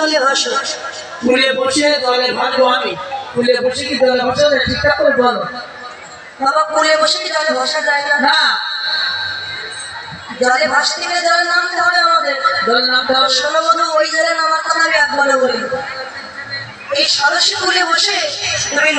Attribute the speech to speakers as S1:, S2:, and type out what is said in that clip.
S1: জলে ভাসো।
S2: কুলে বসে জলে ভাসবো আমি। কুলে বসে কি জলে ভাসা যায়? ঠিকঠাক করে বলো
S1: বাবা। কুলে বসে কি জলে ভাসা যায় না?
S2: না,
S1: জলে ভাসতে গেলে জলে নামতে হবে আমাদের।
S2: জলে নামতে হবে।
S1: শোনো বধূ, ওই জলে নামার কথা আমি একবারও বলি। এই সরস্বতী কুলে বসে তুমি